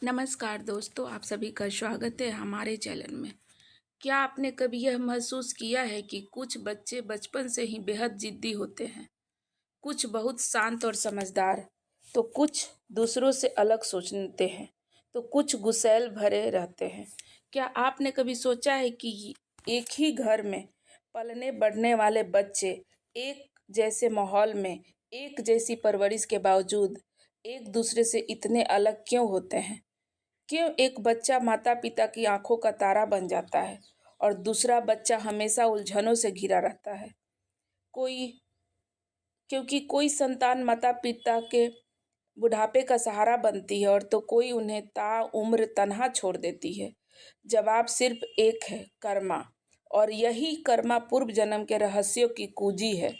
नमस्कार दोस्तों, आप सभी का स्वागत है हमारे चैनल में। क्या आपने कभी यह महसूस किया है कि कुछ बच्चे बचपन से ही बेहद जिद्दी होते हैं? कुछ बहुत शांत और समझदार, तो कुछ दूसरों से अलग सोचते हैं, तो कुछ गुस्सैल भरे रहते हैं। क्या आपने कभी सोचा है कि एक ही घर में पलने बढ़ने वाले बच्चे एक जैसे माहौल में, एक जैसी परवरिश के बावजूद एक दूसरे से इतने अलग क्यों होते हैं? क्यों एक बच्चा माता-पिता की आँखों का तारा बन जाता है और दूसरा बच्चा हमेशा उलझनों से घिरा रहता है? कोई क्योंकि कोई संतान माता-पिता के बुढ़ापे का सहारा बनती है और तो कोई उन्हें ताउम्र तन्हा छोड़ देती है। जवाब सिर्फ एक है, कर्मा। और यही कर्मा पूर्व जन्म के रहस्यों की कुंजी है।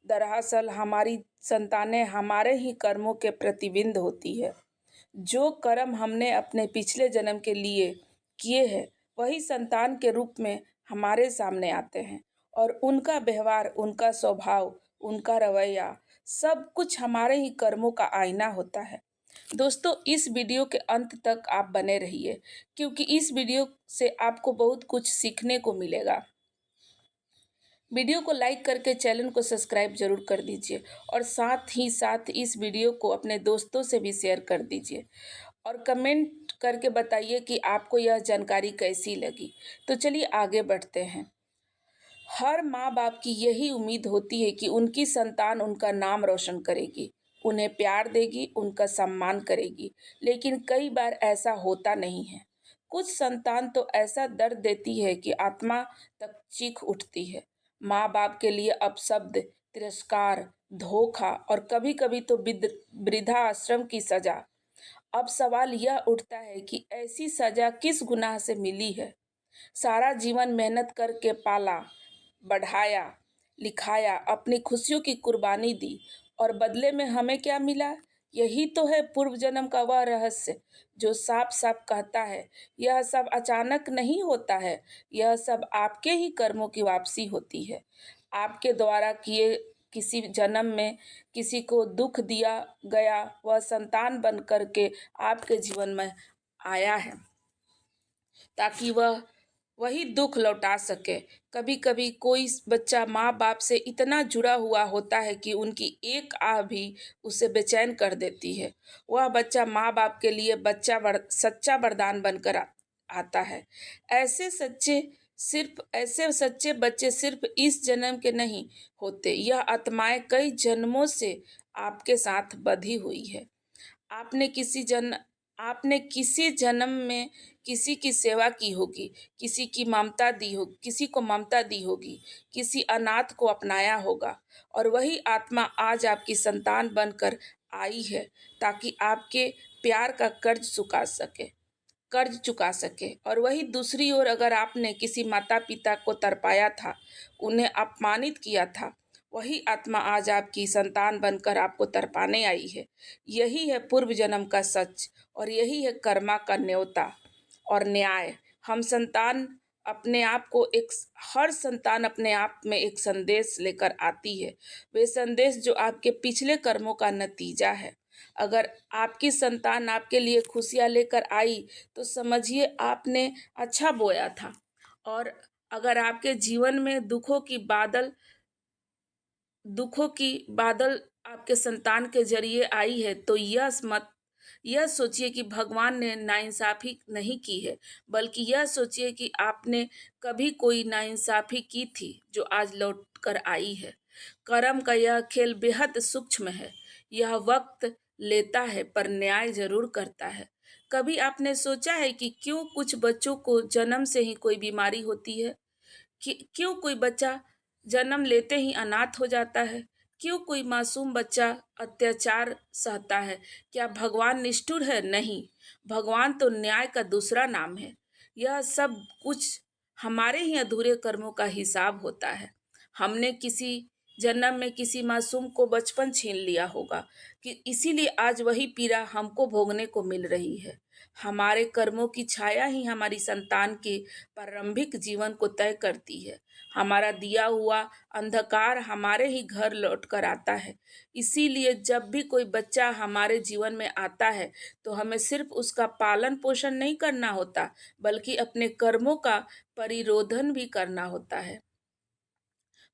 दरअसल हमारी संतानें हमारे ही कर्मों के प्रतिबिंब होती है। जो कर्म हमने अपने पिछले जन्म के लिए किए हैं, वही संतान के रूप में हमारे सामने आते हैं और उनका व्यवहार, उनका स्वभाव, उनका रवैया, सब कुछ हमारे ही कर्मों का आईना होता है। दोस्तों, इस वीडियो के अंत तक आप बने रहिए, क्योंकि इस वीडियो से आपको बहुत कुछ सीखने को मिलेगा। वीडियो को लाइक करके चैनल को सब्सक्राइब जरूर कर दीजिए और साथ ही साथ इस वीडियो को अपने दोस्तों से भी शेयर कर दीजिए और कमेंट करके बताइए कि आपको यह जानकारी कैसी लगी। तो चलिए आगे बढ़ते हैं। हर माँ बाप की यही उम्मीद होती है कि उनकी संतान उनका नाम रोशन करेगी, उन्हें प्यार देगी, उनका सम्मान करेगी। लेकिन कई बार ऐसा होता नहीं है। कुछ संतान तो ऐसा दर्द देती है कि आत्मा तक चीख उठती है। माँ बाप के लिए अपशब्द, तिरस्कार, धोखा और कभी-कभी तो वृद्धा आश्रम की सजा। अब सवाल यह उठता है कि ऐसी सजा किस गुनाह से मिली है? सारा जीवन मेहनत करके पाला, बढ़ाया, लिखाया, अपनी खुशियों की कुर्बानी दी और बदले में हमें क्या मिला? यही तो है पूर्व जन्म का वह रहस्य जो साफ-साफ कहता है, यह सब अचानक नहीं होता है, यह सब आपके ही कर्मों की वापसी होती है। आपके द्वारा किए किसी जन्म में किसी को दुःख दिया गया, वह संतान बन कर के आपके जीवन में आया है, ताकि वह वही दुःख लौटा सके। कभी-कभी कोई बच्चा माँ-बाप से इतना जुड़ा हुआ होता है कि उनकी एक आह भी उसे बेचैन कर देती है। वह बच्चा माँ-बाप के लिए सच्चा वरदान बनकर आता है। ऐसे सच्चे बच्चे सिर्फ इस जन्म के नहीं होते, यह आत्माएँ कई जन्मों से आपके साथ बंधी हुई है। आपने किसी जन आपने किसी जन्म में किसी की सेवा की होगी, किसी को ममता दी होगी, किसी अनाथ को अपनाया होगा और वही आत्मा आज आपकी संतान बनकर आई है, ताकि आपके प्यार का कर्ज चुका सके। और वही दूसरी ओर अगर आपने किसी माता-पिता को तड़पाया था, उन्हें अपमानित किया था, वही आत्मा आज आपकी संतान बनकर आपको तड़पाने आई है। यही है पूर्व जन्म का सच और यही है कर्मा का न्योता और न्याय। हम संतान अपने आप को एक हर संतान अपने आप में एक संदेश लेकर आती है। वे संदेश जो आपके पिछले कर्मों का नतीजा है। अगर आपकी संतान आपके लिए खुशियाँ लेकर आई, तो समझिए आपने अच्छा बोया था। और अगर आपके जीवन में दुखों की बादल आपके संतान के ज़रिए आई है, तो यह सोचिए कि भगवान ने नाइंसाफ़ी नहीं की है, बल्कि यह सोचिए कि आपने कभी कोई नाइंसाफ़ी की थी, जो आज लौट कर आई है। कर्म का यह खेल बेहद सूक्ष्म है। यह वक़्त लेता है, पर न्याय ज़रूर करता है। कभी आपने सोचा है कि क्यों कुछ बच्चों को जन्म से ही कोई बीमारी होती है? कि क्यों कोई बच्चा जन्म लेते ही अनाथ हो जाता है? क्यों कोई मासूम बच्चा अत्याचार सहता है? क्या भगवान निष्ठुर है? नहीं, भगवान तो न्याय का दूसरा नाम है। यह सब कुछ हमारे ही अधूरे कर्मों का हिसाब होता है। हमने किसी जन्म में किसी मासूम को बचपन छीन लिया होगा कि इसीलिए आज वही पीड़ा हमको भोगने को मिल रही है। हमारे कर्मों की छाया ही हमारी संतान के प्रारंभिक जीवन को तय करती है। हमारा दिया हुआ अंधकार हमारे ही घर लौट कर आता है। इसीलिए जब भी कोई बच्चा हमारे जीवन में आता है तो हमें सिर्फ उसका पालन पोषण नहीं करना होता, बल्कि अपने कर्मों का परिरोधन भी करना होता है,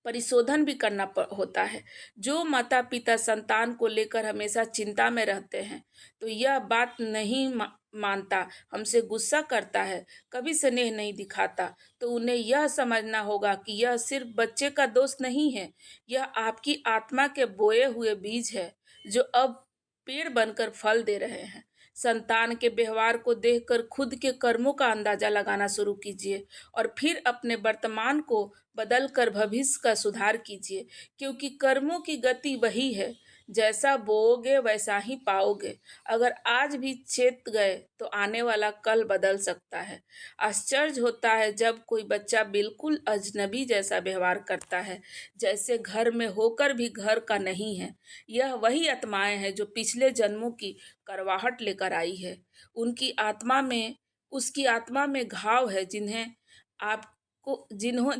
परिशोधन भी करना होता है। जो माता पिता संतान को लेकर हमेशा चिंता में रहते हैं, तो यह बात नहीं मानता, हमसे गुस्सा करता है, कभी स्नेह नहीं दिखाता, तो उन्हें यह समझना होगा कि यह सिर्फ बच्चे का दोष नहीं है, यह आपकी आत्मा के बोए हुए बीज है जो अब पेड़ बनकर फल दे रहे हैं। संतान के व्यवहार को देखकर खुद के कर्मों का अंदाजा लगाना शुरू कीजिए और फिर अपने वर्तमान को बदल कर भविष्य का सुधार कीजिए, क्योंकि कर्मों की गति वही है, जैसा बोओगे वैसा ही पाओगे। अगर आज भी चेत गए तो आने वाला कल बदल सकता है। आश्चर्य होता है जब कोई बच्चा बिल्कुल अजनबी जैसा व्यवहार करता है, जैसे घर में होकर भी घर का नहीं है। यह वही आत्माएं हैं जो पिछले जन्मों की करवाहट लेकर आई है। उनकी आत्मा में उसकी आत्मा में घाव है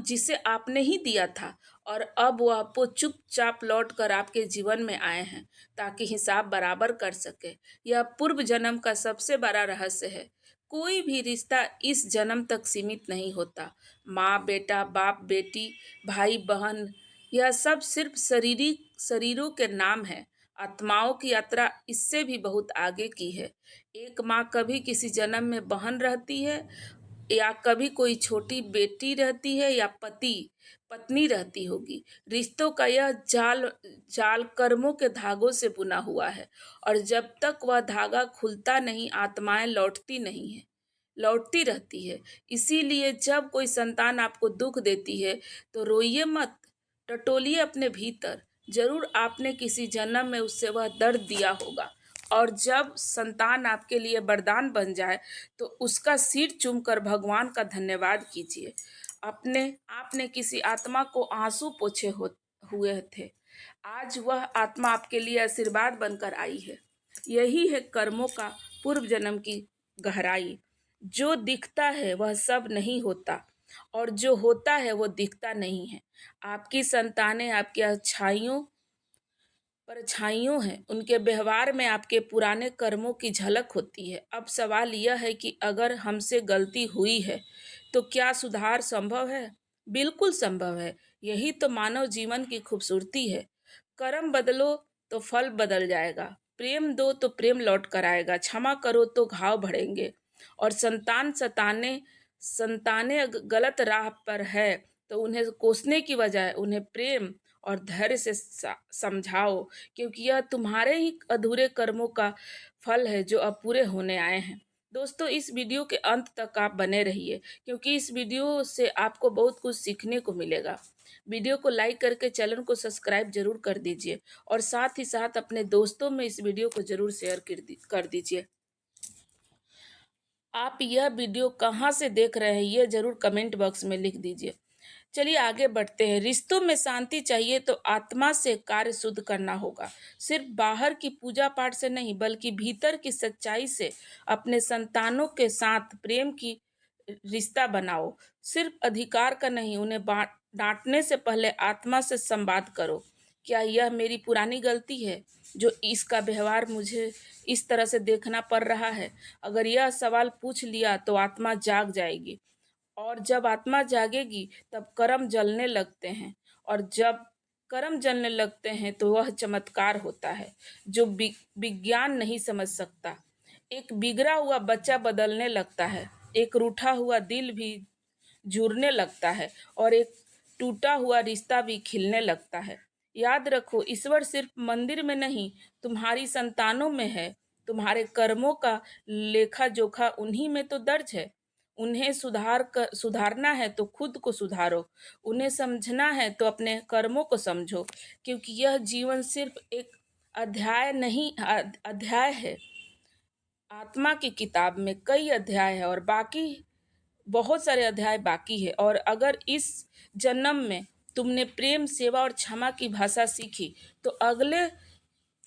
जिसे आपने ही दिया था, और अब वह आपको चुपचाप लौट कर आपके जीवन में आए हैं ताकि हिसाब बराबर कर सके। यह पूर्व जन्म का सबसे बड़ा रहस्य है। कोई भी रिश्ता इस जन्म तक सीमित नहीं होता। माँ बेटा, बाप बेटी, भाई बहन, यह सब सिर्फ शरीरों के नाम है। आत्माओं की यात्रा इससे भी बहुत आगे की है। एक माँ कभी किसी जन्म में बहन रहती है, या कभी कोई छोटी बेटी रहती है, या पति पत्नी रहती होगी। रिश्तों का यह जाल जाल कर्मों के धागों से बुना हुआ है, और जब तक वह धागा खुलता नहीं, आत्माएं लौटती रहती है। इसीलिए जब कोई संतान आपको दुख देती है तो रोइए मत, टटोलिए अपने भीतर। जरूर आपने किसी जन्म में उससे वह दर्द दिया होगा, और जब संतान आपके लिए वरदान बन जाए तो उसका सिर चूमकर भगवान का धन्यवाद कीजिए। अपने आपने किसी आत्मा को आंसू पोंछे हुए थे, आज वह आत्मा आपके लिए आशीर्वाद बनकर आई है। यही है कर्मों का पूर्व जन्म की गहराई। जो दिखता है वह सब नहीं होता, और जो होता है वो दिखता नहीं है। आपकी संतानें आपकी परछाइयों हैं, उनके व्यवहार में आपके पुराने कर्मों की झलक होती है। अब सवाल यह है कि अगर हमसे गलती हुई है तो क्या सुधार संभव है? बिल्कुल संभव है। यही तो मानव जीवन की खूबसूरती है। कर्म बदलो तो फल बदल जाएगा, प्रेम दो तो प्रेम लौट कर आएगा, क्षमा करो तो घाव भरेंगे। और संतानें गलत राह पर है तो उन्हें कोसने की बजाय उन्हें प्रेम और धैर्य से समझाओ, क्योंकि यह तुम्हारे ही अधूरे कर्मों का फल है जो अब पूरे होने आए हैं। दोस्तों, इस वीडियो के अंत तक आप बने रहिए, क्योंकि इस वीडियो से आपको बहुत कुछ सीखने को मिलेगा। वीडियो को लाइक करके चैनल को सब्सक्राइब जरूर कर दीजिए, और साथ ही साथ अपने दोस्तों में इस वीडियो को जरूर शेयर कर दीजिए। आप यह वीडियो कहाँ से देख रहे हैं ये जरूर कमेंट बॉक्स में लिख दीजिए। चलिए आगे बढ़ते हैं। रिश्तों में शांति चाहिए तो आत्मा से कार्य शुद्ध करना होगा। सिर्फ बाहर की पूजा पाठ से नहीं, बल्कि भीतर की सच्चाई से। अपने संतानों के साथ प्रेम की रिश्ता बनाओ। सिर्फ अधिकार का नहीं, उन्हें डांटने से पहले आत्मा से संवाद करो। क्या यह मेरी पुरानी गलती है जो इसका व्यवहार मुझे इस तरह से देखना पड़ रहा है? अगर यह सवाल पूछ लिया तो आत्मा जाग जाएगी, और जब आत्मा जागेगी तब कर्म जलने लगते हैं, और जब कर्म जलने लगते हैं तो वह चमत्कार होता है जो विज्ञान नहीं समझ सकता। एक बिगड़ा हुआ बच्चा बदलने लगता है, एक रूठा हुआ दिल भी जुड़ने लगता है, और एक टूटा हुआ रिश्ता भी खिलने लगता है। याद रखो, ईश्वर सिर्फ मंदिर में नहीं, तुम्हारी संतानों में है। तुम्हारे कर्मों का लेखा जोखा उन्हीं में तो दर्ज है। उन्हें सुधारना है तो खुद को सुधारो, उन्हें समझना है तो अपने कर्मों को समझो, क्योंकि यह जीवन सिर्फ एक अध्याय है। आत्मा की किताब में कई अध्याय है, और बाकी बहुत सारे अध्याय बाकी है। और अगर इस जन्म में तुमने प्रेम, सेवा और क्षमा की भाषा सीखी तो अगले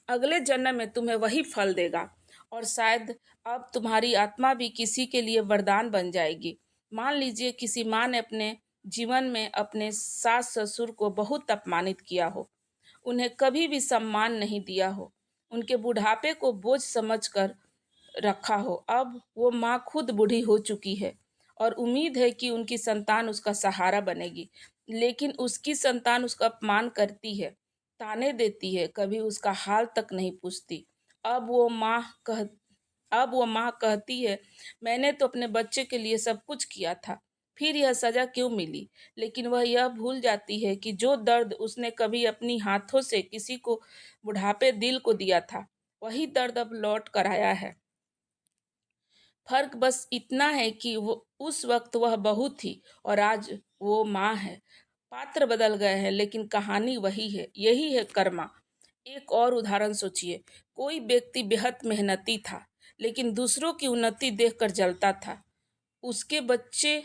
अगले जन्म में तुम्हें वही फल देगा। और शायद अब तुम्हारी आत्मा भी किसी के लिए वरदान बन जाएगी। मान लीजिए किसी माँ ने अपने जीवन में अपने सास ससुर को बहुत अपमानित किया हो, उन्हें कभी भी सम्मान नहीं दिया हो, उनके बुढ़ापे को बोझ समझकर रखा हो। अब वो माँ खुद बूढ़ी हो चुकी है और उम्मीद है कि उनकी संतान उसका सहारा बनेगी, लेकिन उसकी संतान उसका अपमान करती है, ताने देती है, कभी उसका हाल तक नहीं पूछती। अब वो माँ कह अब वो माँ कहती है, मैंने तो अपने बच्चे के लिए सब कुछ किया था, फिर यह सजा क्यों मिली? लेकिन वह यह भूल जाती है कि जो दर्द उसने कभी अपनी हाथों से किसी को बुढ़ापे दिल को दिया था, वही दर्द अब लौट कर आया है। फर्क बस इतना है कि वो उस वक्त वह बहू थी और आज वो माँ है। पात्र बदल गए हैं लेकिन कहानी वही है। यही है कर्मा। एक और उदाहरण सोचिए। कोई व्यक्ति बेहद मेहनती था, लेकिन दूसरों की उन्नति देखकर जलता था। उसके बच्चे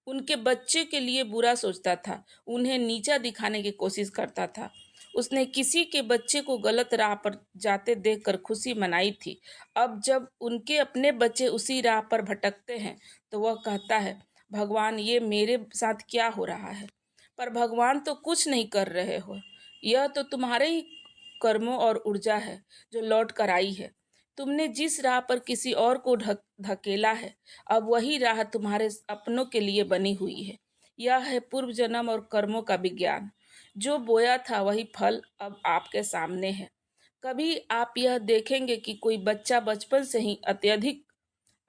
उनके बच्चे के लिए बुरा सोचता था, उन्हें नीचा दिखाने की कोशिश करता था। उसने किसी के बच्चे को गलत राह पर जाते देखकर खुशी मनाई थी। अब जब उनके अपने बच्चे उसी राह पर भटकते हैं, तो वह कहता है, भगवान ये मेरे साथ क्या हो रहा है? पर भगवान तो कुछ नहीं कर रहे हो, यह तो तुम्हारे ही कर्मों और ऊर्जा है जो लौट कर आई है। तुमने जिस राह पर किसी और को धकेला है, अब वही राह तुम्हारे अपनों के लिए बनी हुई है। यह है पूर्व जन्म और कर्मों का विज्ञान। जो बोया था वही फल अब आपके सामने है। कभी आप यह देखेंगे कि कोई बच्चा बचपन से ही अत्यधिक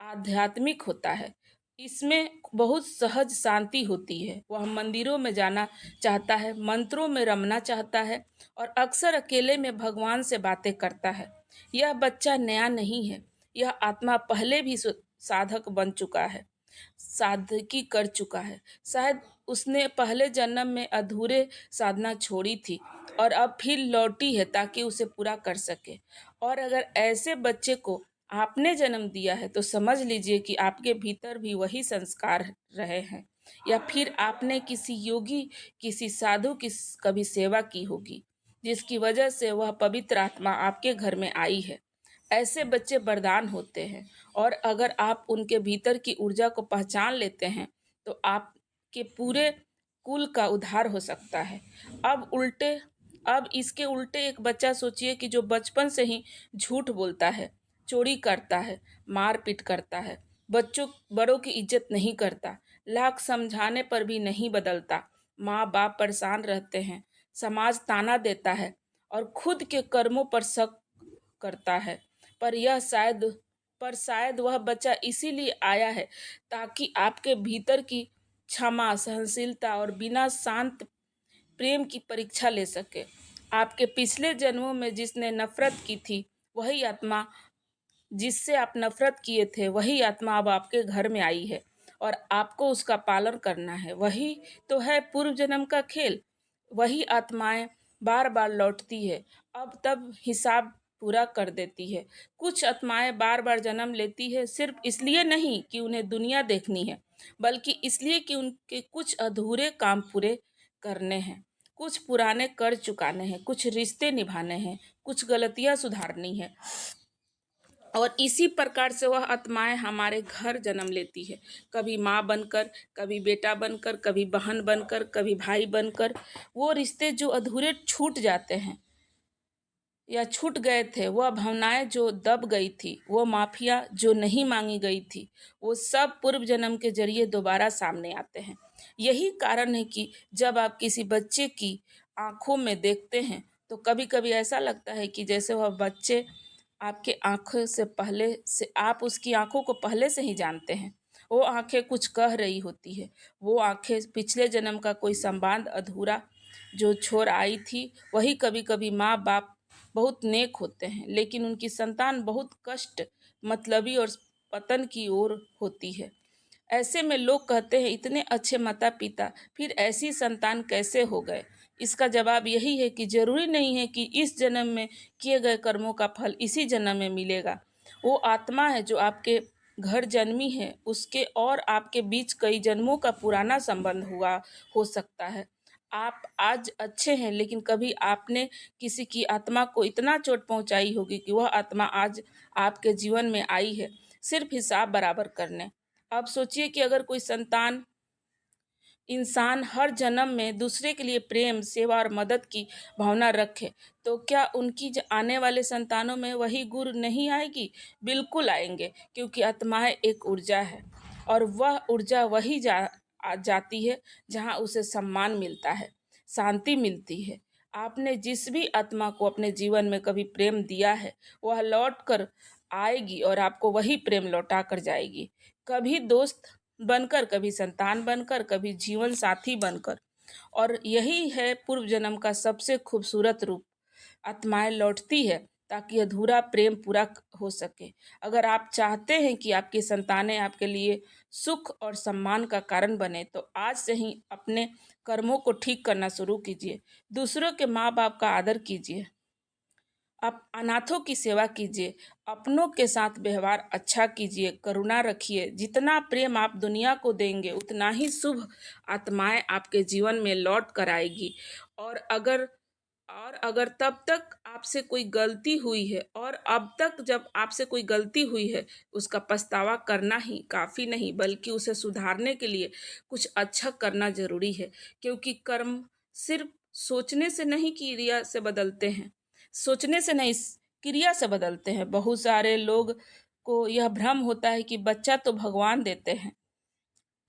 आध्यात्मिक होता है। इसमें बहुत सहज शांति होती है। वह मंदिरों में जाना चाहता है, मंत्रों में रमना चाहता है और अक्सर अकेले में भगवान से बातें करता है। यह बच्चा नया नहीं है। यह आत्मा पहले भी साधक बन चुका है, साधकी कर चुका है। शायद उसने पहले जन्म में अधूरे साधना छोड़ी थी और अब फिर लौटी है ताकि उसे पूरा कर सके। और अगर ऐसे बच्चे को आपने जन्म दिया है तो समझ लीजिए कि आपके भीतर भी वही संस्कार रहे हैं, या फिर आपने किसी योगी, किसी साधु की कभी सेवा की होगी, जिसकी वजह से वह पवित्र आत्मा आपके घर में आई है। ऐसे बच्चे वरदान होते हैं, और अगर आप उनके भीतर की ऊर्जा को पहचान लेते हैं तो आपके पूरे कुल का उद्धार हो सकता है। अब इसके उल्टे एक बच्चा सोचिए कि जो बचपन से ही झूठ बोलता है, चोरी करता है, मारपीट करता है, बड़ों की इज्जत नहीं करता, लाख समझाने पर भी नहीं बदलता, माँ बाप परेशान रहते हैं, समाज ताना देता है और खुद के कर्मों पर शक करता है। पर यह शायद पर शायद वह बच्चा इसीलिए आया है ताकि आपके भीतर की क्षमा, सहनशीलता और बिना शांत प्रेम की परीक्षा ले सके। आपके पिछले जन्मों में जिसने नफरत की थी, वही आत्मा जिससे आप नफरत किए थे, वही आत्मा अब आपके घर में आई है और आपको उसका पालन करना है। वही तो है पूर्व जन्म का खेल। वही आत्माएं बार बार लौटती है, अब तब हिसाब पूरा कर देती है। कुछ आत्माएं बार बार जन्म लेती है सिर्फ इसलिए नहीं कि उन्हें दुनिया देखनी है, बल्कि इसलिए कि उनके कुछ अधूरे काम पूरे करने हैं, कुछ पुराने कर्ज चुकाने हैं, कुछ रिश्ते निभाने हैं, कुछ गलतियां सुधारनी है। और इसी प्रकार से वह आत्माएं हमारे घर जन्म लेती है, कभी माँ बनकर, कभी बेटा बनकर, कभी बहन बनकर, कभी भाई बनकर। वो रिश्ते जो अधूरे छूट जाते हैं या छूट गए थे, वह भावनाएं जो दब गई थी, वो माफिया जो नहीं मांगी गई थी, वो सब पूर्व जन्म के जरिए दोबारा सामने आते हैं। यही कारण है कि जब आप किसी बच्चे की आंखों में देखते हैं तो कभी कभी ऐसा लगता है कि जैसे वह बच्चे आपके आंखों से पहले से आप उसकी आंखों को पहले से ही जानते हैं। वो आंखें कुछ कह रही होती है। वो आंखें पिछले जन्म का कोई संबंध अधूरा जो छोड़ आई थी। वही कभी कभी माँ बाप बहुत नेक होते हैं, लेकिन उनकी संतान बहुत कष्ट, मतलबी और पतन की ओर होती है। ऐसे में लोग कहते हैं, इतने अच्छे माता पिता फिर ऐसी संतान कैसे हो गए? इसका जवाब यही है कि जरूरी नहीं है कि इस जन्म में किए गए कर्मों का फल इसी जन्म में मिलेगा। वो आत्मा है जो आपके घर जन्मी है, उसके और आपके बीच कई जन्मों का पुराना संबंध हुआ हो सकता है। आप आज अच्छे हैं, लेकिन कभी आपने किसी की आत्मा को इतना चोट पहुंचाई होगी कि वह आत्मा आज आपके जीवन में आई है सिर्फ हिसाब बराबर करने। अब सोचिए कि अगर कोई संतान इंसान हर जन्म में दूसरे के लिए प्रेम, सेवा और मदद की भावना रखे, तो क्या उनकी आने वाले संतानों में वही गुण नहीं आएगी? बिल्कुल आएंगे, क्योंकि आत्माएं एक ऊर्जा है और वह ऊर्जा वही जाती है जहाँ उसे सम्मान मिलता है, शांति मिलती है। आपने जिस भी आत्मा को अपने जीवन में कभी प्रेम दिया है, वह लौट कर आएगी और आपको वही प्रेम लौटा कर जाएगी। कभी दोस्त बनकर, कभी संतान बनकर, कभी जीवन साथी बनकर। और यही है पूर्व जन्म का सबसे खूबसूरत रूप। आत्माएं लौटती है ताकि अधूरा प्रेम पूरा हो सके। अगर आप चाहते हैं कि आपकी संतानें आपके लिए सुख और सम्मान का कारण बने, तो आज से ही अपने कर्मों को ठीक करना शुरू कीजिए। दूसरों के माँ बाप का आदर कीजिए, आप अनाथों की सेवा कीजिए, अपनों के साथ व्यवहार अच्छा कीजिए, करुणा रखिए। जितना प्रेम आप दुनिया को देंगे, उतना ही शुभ आत्माएं आपके जीवन में लौट कर आएगी। और अगर तब तक आपसे कोई गलती हुई है, और अब तक जब आपसे कोई गलती हुई है, उसका पछतावा करना ही काफ़ी नहीं, बल्कि उसे सुधारने के लिए कुछ अच्छा करना जरूरी है। क्योंकि कर्म सिर्फ सोचने से नहीं, क्रिया से बदलते हैं। सोचने से नहीं, क्रिया से बदलते हैं। बहुत सारे लोग को यह भ्रम होता है कि बच्चा तो भगवान देते हैं,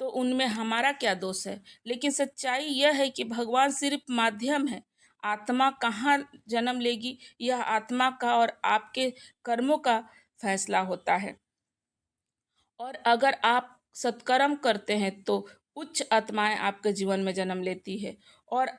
तो उनमें हमारा क्या दोष है। लेकिन सच्चाई यह है कि भगवान सिर्फ माध्यम है। आत्मा कहाँ जन्म लेगी, यह आत्मा का और आपके कर्मों का फैसला होता है। और अगर आप सत्कर्म करते हैं तो उच्च आत्माएं आपके जीवन में जन्म लेती है। और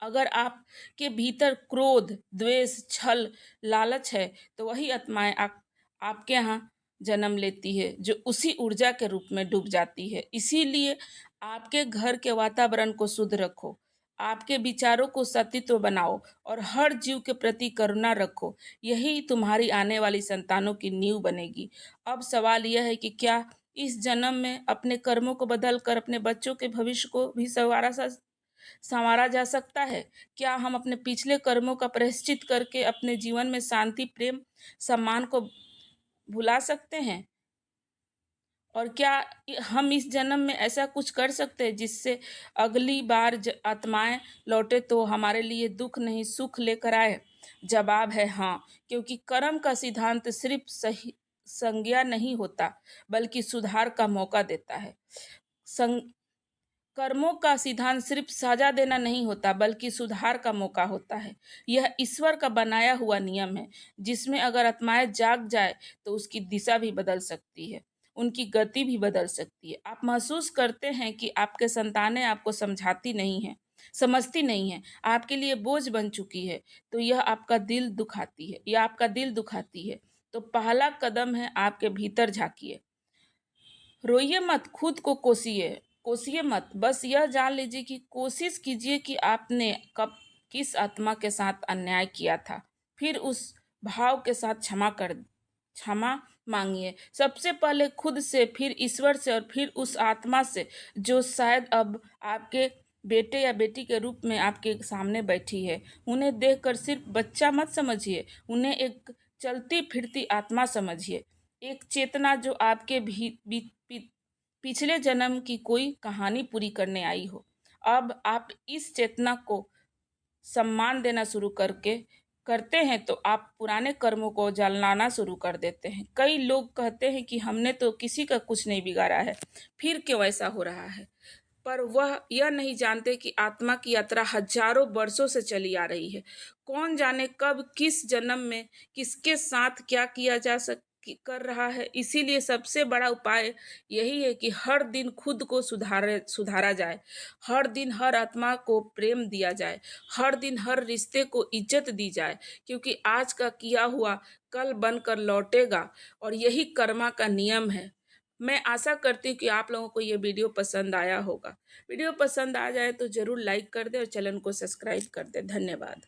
अगर आपके भीतर क्रोध, द्वेष, छल, लालच है, तो वही आत्माएं आपके यहाँ जन्म लेती है, जो उसी ऊर्जा के रूप में डूब जाती है। इसीलिए आपके घर के वातावरण को शुद्ध रखो, आपके विचारों को सतीत्व बनाओ और हर जीव के प्रति करुणा रखो। यही तुम्हारी आने वाली संतानों की नींव बनेगी। अब सवाल यह है कि क्या इस जन्म में अपने कर्मों को बदल कर अपने बच्चों के भविष्य को भी संवारा जा सकता है? क्या हम अपने पिछले कर्मों का प्रायश्चित करके अपने जीवन में शांति, प्रेम, सम्मान को भुला सकते हैं? और क्या हम इस जन्म में ऐसा कुछ कर सकते हैं जिससे अगली बार आत्माएं लौटे तो हमारे लिए दुख नहीं, सुख लेकर आए? जवाब है हाँ, क्योंकि कर्म का सिद्धांत सिर्फ सही संज्ञा नहीं होता, बल्कि सुधार का मौका देता है। कर्मों का सिद्धांत सिर्फ सजा देना नहीं होता, बल्कि सुधार का मौका होता है। यह ईश्वर का बनाया हुआ नियम है, जिसमें अगर आत्माएं जाग जाए तो उसकी दिशा भी बदल सकती है, उनकी गति भी बदल सकती है। आप महसूस करते हैं कि आपके संतानें आपको समझती नहीं है, आपके लिए बोझ बन चुकी है, तो यह आपका दिल दुखाती है। तो पहला कदम है, आपके भीतर झांकिए। रोइए मत, खुद को कोसिए मत। बस यह जान लीजिए कि कोशिश कीजिए कि आपने कब किस आत्मा के साथ अन्याय किया था। फिर उस भाव के साथ क्षमा मांगिए। सबसे पहले खुद से, फिर ईश्वर से और फिर उस आत्मा से जो शायद अब आपके बेटे या बेटी के रूप में आपके सामने बैठी है। उन्हें देखकर सिर्फ बच्चा मत समझिए, उन्हें एक चलती फिरती आत्मा समझिए, एक चेतना जो आपके पिछले जन्म की कोई कहानी पूरी करने आई हो। अब आप इस चेतना को सम्मान देना शुरू करते हैं, तो आप पुराने कर्मों को जलाना शुरू कर देते हैं। कई लोग कहते हैं कि हमने तो किसी का कुछ नहीं बिगाड़ा है, फिर क्यों ऐसा हो रहा है? पर वह यह नहीं जानते कि आत्मा की यात्रा हजारों वर्षों से चली आ रही है। कौन जाने कब, किस जन्म में, किसके साथ क्या किया कर रहा है। इसीलिए सबसे बड़ा उपाय यही है कि हर दिन खुद को सुधारा जाए, हर दिन हर आत्मा को प्रेम दिया जाए, हर दिन हर रिश्ते को इज्जत दी जाए, क्योंकि आज का किया हुआ कल बनकर लौटेगा और यही कर्मा का नियम है। मैं आशा करती हूँ कि आप लोगों को ये वीडियो पसंद आया होगा। वीडियो पसंद आ जाए तो ज़रूर लाइक कर दे और चैनल को सब्सक्राइब कर दे। धन्यवाद।